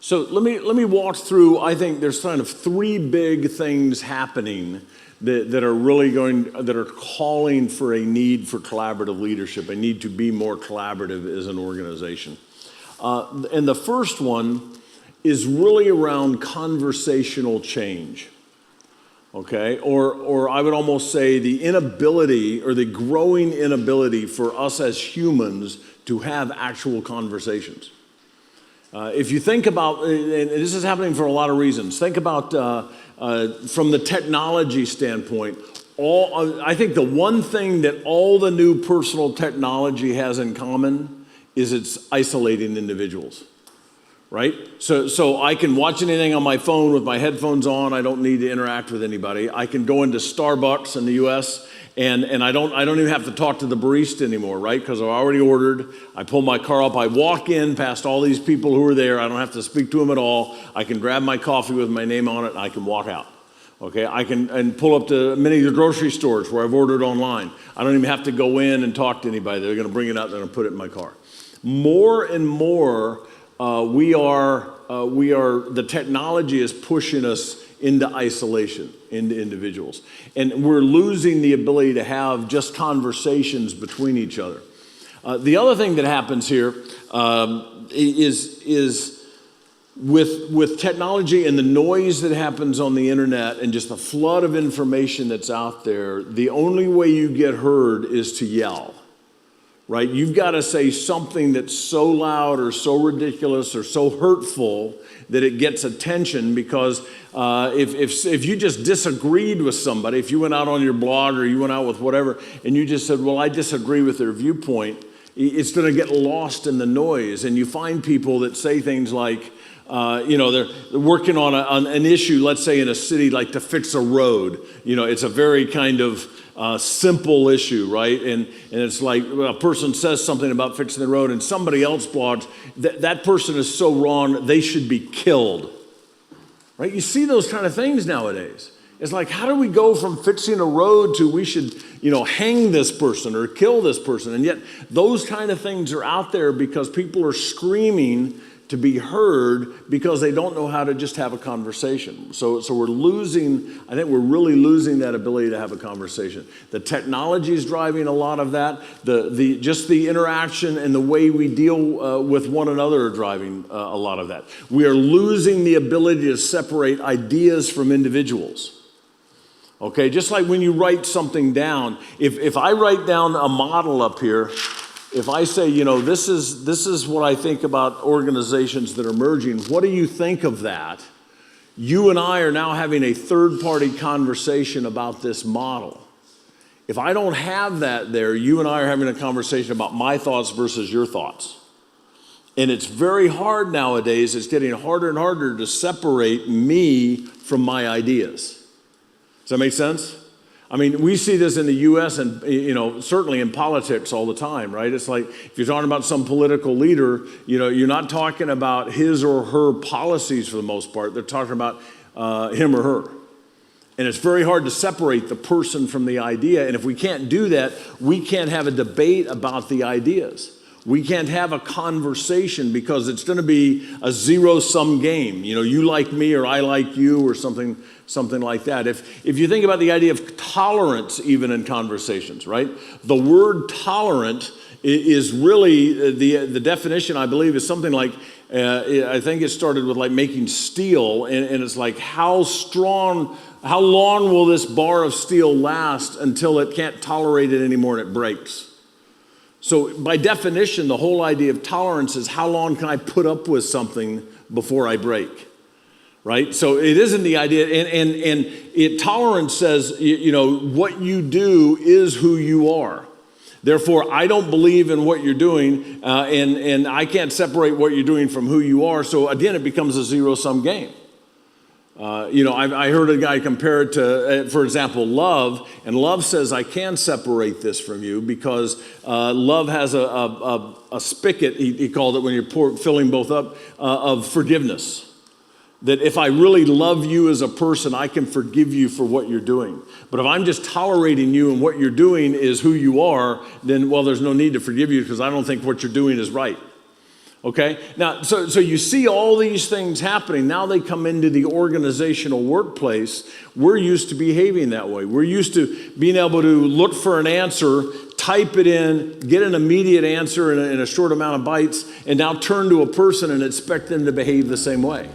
So let me walk through. I think there's kind of three big things happening that are calling for a need for collaborative leadership, a need to be more collaborative as an organization. And the first one is really around conversational change. Okay, or I would almost say the inability or the growing inability for us as humans to have actual conversations. If you think about, and this is happening for a lot of reasons, think about from the technology standpoint, I think the one thing that all the new personal technology has in common is it's isolating individuals. Right? So I can watch anything on my phone with my headphones on. I don't need to interact with anybody. I can go into Starbucks in the US and I don't even have to talk to the barista anymore, right? Because I've already ordered. I pull my car up. I walk in past all these people who are there. I don't have to speak to them at all. I can grab my coffee with my name on it and I can walk out. Okay, I can pull up to many of the grocery stores where I've ordered online. I don't even have to go in and talk to anybody. They're going to bring it out. They're going to put it in my car. More and more, the technology is pushing us into isolation, into individuals. And we're losing the ability to have just conversations between each other. The other thing that happens here is with technology and the noise that happens on the internet and just the flood of information that's out there, the only way you get heard is to yell. Right? You've got to say something that's so loud or so ridiculous or so hurtful that it gets attention, because if you just disagreed with somebody, if you went out on your blog or you went out with whatever and you just said, well, I disagree with their viewpoint, it's going to get lost in the noise. And you find people that say things like, they're working on an issue, let's say in a city, like to fix a road. It's a very kind of simple issue, right? And it's like a person says something about fixing the road and somebody else blogs, that person is so wrong, they should be killed, right? You see those kind of things nowadays. It's like, how do we go from fixing a road to we should, hang this person or kill this person? And yet those kind of things are out there because people are screaming to be heard because they don't know how to just have a conversation. So we're losing, I think we're really losing that ability to have a conversation. The technology is driving a lot of that. Just the interaction and the way we deal with one another are driving a lot of that. We are losing the ability to separate ideas from individuals. Okay, just like when you write something down, if I write down a model up here, if I say, this is what I think about organizations that are merging, what do you think of that? You and I are now having a third-party conversation about this model. If I don't have that there, you and I are having a conversation about my thoughts versus your thoughts. And it's very hard nowadays, it's getting harder and harder to separate me from my ideas. Does that make sense? I mean, we see this in the U.S. and, certainly in politics all the time, right? It's like if you're talking about some political leader, you're not talking about his or her policies for the most part. They're talking about him or her. And it's very hard to separate the person from the idea. And if we can't do that, we can't have a debate about the ideas. We can't have a conversation because it's going to be a zero-sum game. You like me or I like you or something like that. If you think about the idea of tolerance even in conversations, right? The word tolerant is really, the definition, I believe, is something like, I think it started with like making steel, and it's like how long will this bar of steel last until it can't tolerate it anymore and it breaks? So by definition, the whole idea of tolerance is how long can I put up with something before I break, right? So it isn't the idea, and tolerance says, what you do is who you are. Therefore, I don't believe in what you're doing, and I can't separate what you're doing from who you are. So again, it becomes a zero-sum game. I heard a guy compare it to, for example, love, and love says, I can separate this from you because love has a spigot, he called it when you're filling both up, of forgiveness. That if I really love you as a person, I can forgive you for what you're doing. But if I'm just tolerating you and what you're doing is who you are, then, well, there's no need to forgive you because I don't think what you're doing is right. Okay, now, so you see all these things happening. Now they come into the organizational workplace. We're used to behaving that way. We're used to being able to look for an answer, type it in, get an immediate answer in a short amount of bytes, and now turn to a person and expect them to behave the same way.